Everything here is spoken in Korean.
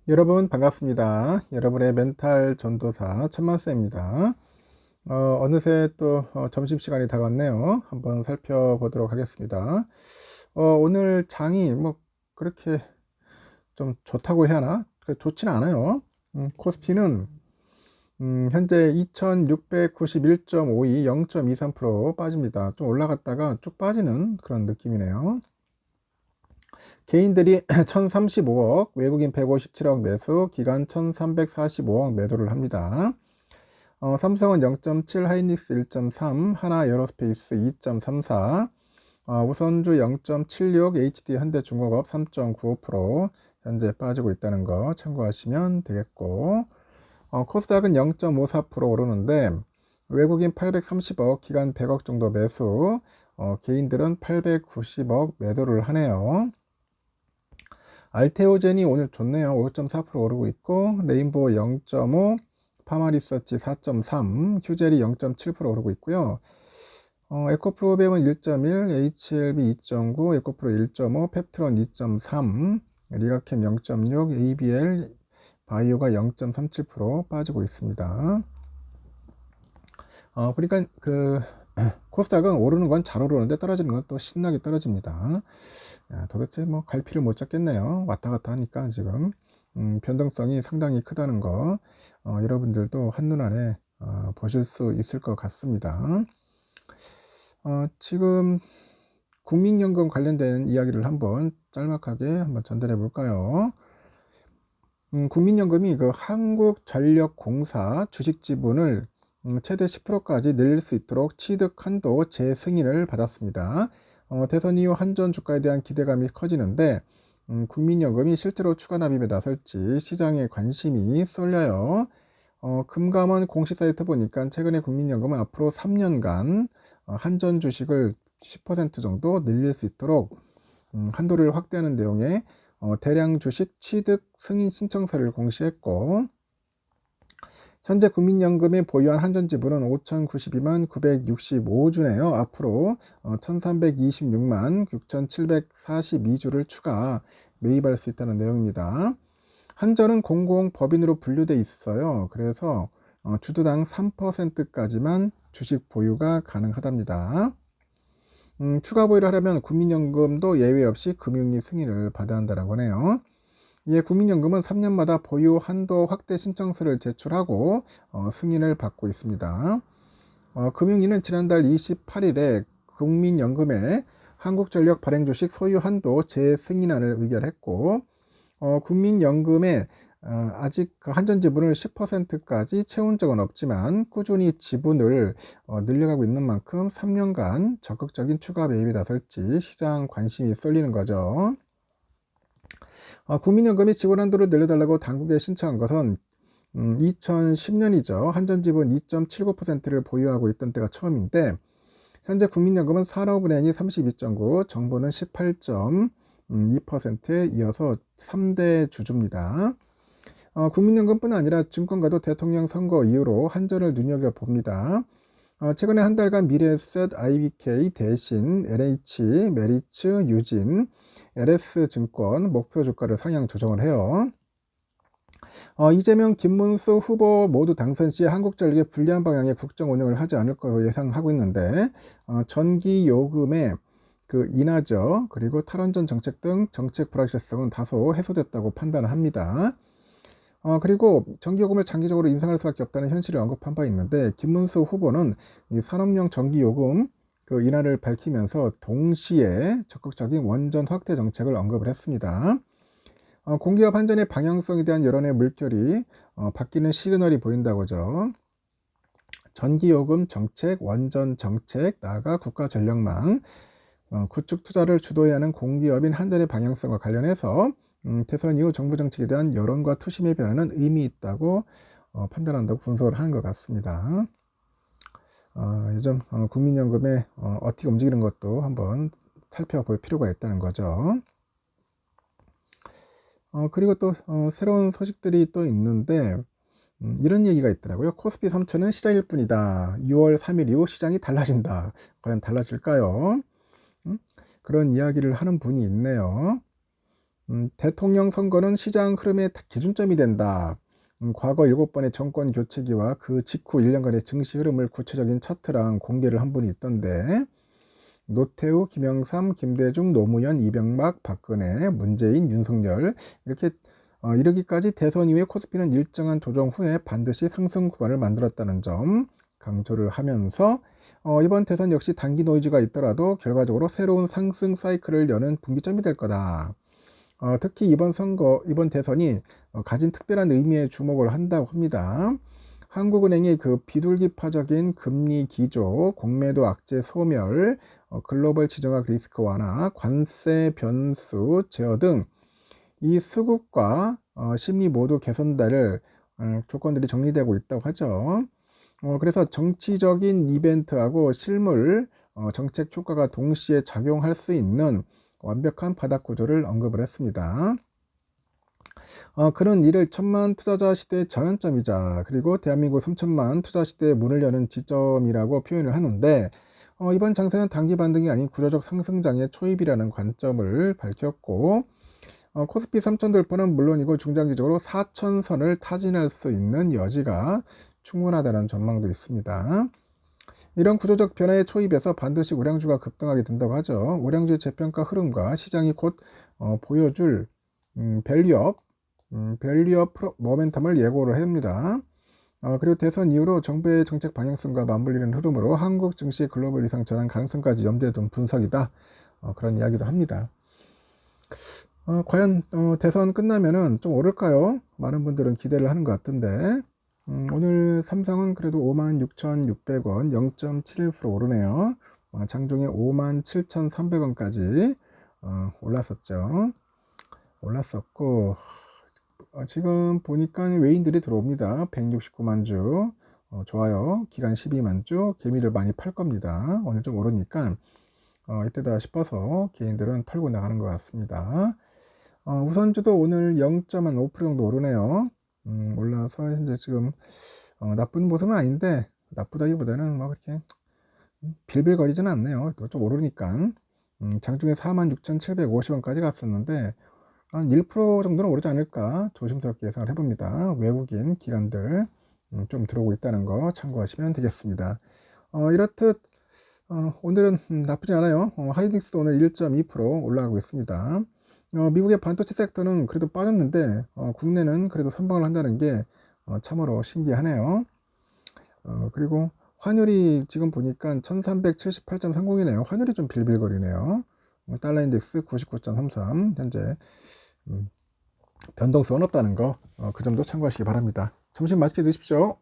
여러분 반갑습니다. 여러분의 멘탈 전도사 천만세입니다. 어느새 또 점심시간이 다가왔네요. 한번 살펴보도록 하겠습니다. 오늘 장이 뭐 그렇게 좀 좋다고 해야 하나? 좋지는 않아요. 코스피는 현재 2691.52, 0.23% 빠집니다. 좀 올라갔다가 쭉 빠지는 그런 느낌이네요. 개인들이 1035억, 외국인 157억 매수, 기관 1345억 매도를 합니다. 삼성은 0.7, 하이닉스 1.3, 하나 에어로스페이스 2.34, 우선주 0.76, HD 현대중공업 3.95% 현재 빠지고 있다는 거 참고하시면 되겠고, 코스닥은 0.54% 오르는데 외국인 830억, 기관 100억 정도 매수, 개인들은 890억 매도를 하네요. 알테오젠이 오늘 좋네요. 5.4% 오르고 있고, 레인보우 0.5, 파마리서치 4.3, 휴젤이 0.7% 오르고 있고요. 에코프로비엠은 1.1, HLB 2.9, 에코프로 1.5, 펩트론 2.3, 리가캠 0.6, ABL 바이오가 0.37% 빠지고 있습니다. 그러니까 코스닥은 오르는 건 잘 오르는데 떨어지는 건 또 신나게 떨어집니다. 도대체 뭐 갈피를 못 잡겠네요. 왔다 갔다 하니까 지금 변동성이 상당히 크다는 거 여러분들도 한눈안에 보실 수 있을 것 같습니다. 지금 국민연금 관련된 이야기를 한번 짤막하게 한번 전달해 볼까요? 국민연금이 그 한국전력공사 주식 지분을 최대 10%까지 늘릴 수 있도록 취득 한도 재승인을 받았습니다. 대선 이후 한전 주가에 대한 기대감이 커지는데 국민연금이 실제로 추가 납입에 나설지 시장에 관심이 쏠려요. 금감원 공식 사이트 보니까 최근에 국민연금은 앞으로 3년간 한전 주식을 10% 정도 늘릴 수 있도록 한도를 확대하는 내용의 대량 주식 취득 승인 신청서를 공시했고, 현재 국민연금이 보유한 한전 지분은 5,092만 965주네요. 앞으로 1,326만 6,742주를 추가 매입할 수 있다는 내용입니다. 한전은 공공법인으로 분류돼 있어요. 그래서 주주당 3%까지만 주식 보유가 가능하답니다. 추가 보유를 하려면 국민연금도 예외 없이 금융위 승인을 받아야 한다는 거네요. 이에 국민연금은 3년마다 보유 한도 확대 신청서를 제출하고 승인을 받고 있습니다. 금융위는 지난달 28일에 국민연금의 한국전력 발행주식 소유 한도 재승인안을 의결했고, 국민연금에 아직 한전 지분을 10%까지 채운 적은 없지만 꾸준히 지분을 늘려가고 있는 만큼 3년간 적극적인 추가 매입에 나설지 시장 관심이 쏠리는 거죠. 국민연금이 지분 한도를 늘려달라고 당국에 신청한 것은 2010년이죠. 한전 지분 2.79%를 보유하고 있던 때가 처음인데, 현재 국민연금은 산업은행이 32.9, 정부는 18.2%에 이어서 3대 주주입니다. 국민연금뿐 아니라 증권가도 대통령 선거 이후로 한전을 눈여겨봅니다. 최근에 한 달간 미래에셋, IBK, 대신, LH, 메리츠, 유진, LS증권 목표 주가를 상향 조정을 해요. 이재명, 김문수 후보 모두 당선 시 한국전력에 불리한 방향의 국정 운영을 하지 않을 것으로 예상하고 있는데, 전기 요금의 인하죠. 그리고 탈원전 정책 등 정책 불확실성은 다소 해소됐다고 판단을 합니다. 그리고 전기요금을 장기적으로 인상할 수밖에 없다는 현실을 언급한 바 있는데, 김문수 후보는 이 산업용 전기요금 인하를 밝히면서 동시에 적극적인 원전 확대 정책을 언급을 했습니다. 공기업 한전의 방향성에 대한 여론의 물결이 바뀌는 시그널이 보인다고죠. 전기요금 정책, 원전 정책, 나아가 국가전력망 구축 투자를 주도해야 하는 공기업인 한전의 방향성과 관련해서 대선 이후 정부 정책에 대한 여론과 투심의 변화는 의미 있다고 판단한다고 분석을 하는 것 같습니다. 요즘 국민연금에 어떻게 움직이는 것도 한번 살펴볼 필요가 있다는 거죠. 그리고 또 새로운 소식들이 또 있는데, 이런 얘기가 있더라고요. 코스피 3천은 시작일 뿐이다. 6월 3일 이후 시장이 달라진다. 과연 달라질까요? 그런 이야기를 하는 분이 있네요. 대통령 선거는 시장 흐름의 기준점이 된다. 과거 7번의 정권 교체기와 그 직후 1년간의 증시 흐름을 구체적인 차트랑 공개를 한 분이 있던데, 노태우, 김영삼, 김대중, 노무현, 이명박, 박근혜, 문재인, 윤석열 이렇게 이르기까지 대선 이후에 코스피는 일정한 조정 후에 반드시 상승 구간을 만들었다는 점 강조를 하면서 이번 대선 역시 단기 노이즈가 있더라도 결과적으로 새로운 상승 사이클을 여는 분기점이 될 거다. 특히 이번 대선이 가진 특별한 의미에 주목을 한다고 합니다. 한국은행의 그 비둘기파적인 금리 기조, 공매도 악재 소멸, 글로벌 지정학 리스크 완화, 관세 변수 제어 등 이 수급과 심리 모두 개선될 조건들이 정리되고 있다고 하죠. 그래서 정치적인 이벤트하고 실물 정책 효과가 동시에 작용할 수 있는 완벽한 바닥 구조를 언급을 했습니다. 그는 이를 천만 투자자 시대의 전환점이자 그리고 대한민국 3천만 투자 시대의 문을 여는 지점이라고 표현을 하는데 이번 장세는 단기 반등이 아닌 구조적 상승장의 초입이라는 관점을 밝혔고 코스피 3천 돌파는 물론이고 중장기적으로 4천선을 타진할 수 있는 여지가 충분하다는 전망도 있습니다. 이런 구조적 변화의 초입에서 반드시 우량주가 급등하게 된다고 하죠. 우량주의 재평가 흐름과 시장이 곧 보여줄 밸류업 모멘텀을 예고를 합니다. 그리고 대선 이후로 정부의 정책 방향성과 맞물리는 흐름으로 한국 증시 글로벌 이상 전환 가능성까지 염두에 둔 분석이다. 그런 이야기도 합니다. 과연 대선 끝나면은 좀 오를까요? 많은 분들은 기대를 하는 것 같은데 오늘 삼성은 그래도 56,600원 0.71% 오르네요. 장중에 57,300원까지 올랐었죠. 올랐었고 지금 보니까 외인들이 들어옵니다. 169만 주 좋아요. 기간 12만 주 개미를 많이 팔 겁니다. 오늘 좀 오르니까 이때다 싶어서 개인들은 털고 나가는 것 같습니다. 우선주도 오늘 0.5% 정도 오르네요. 올라서 현재 지금 나쁜 모습은 아닌데 나쁘다기보다는 뭐 그렇게 빌빌거리지는 않네요. 또 좀 오르니까 장중에 46,750원까지 갔었는데 한 1% 정도는 오르지 않을까 조심스럽게 예상을 해봅니다. 외국인 기관들 좀 들어오고 있다는 거 참고하시면 되겠습니다. 이렇듯 오늘은 나쁘지 않아요. 하이닉스도 오늘 1.2% 올라가고 있습니다. 미국의 반도체 섹터는 그래도 빠졌는데 국내는 그래도 선방을 한다는 게 참으로 신기하네요. 그리고 환율이 지금 보니까 1378.30이네요. 환율이 좀 빌빌거리네요. 달러 인덱스 99.33 현재 변동성은 없다는 거 그 점도 참고하시기 바랍니다. 점심 맛있게 드십시오.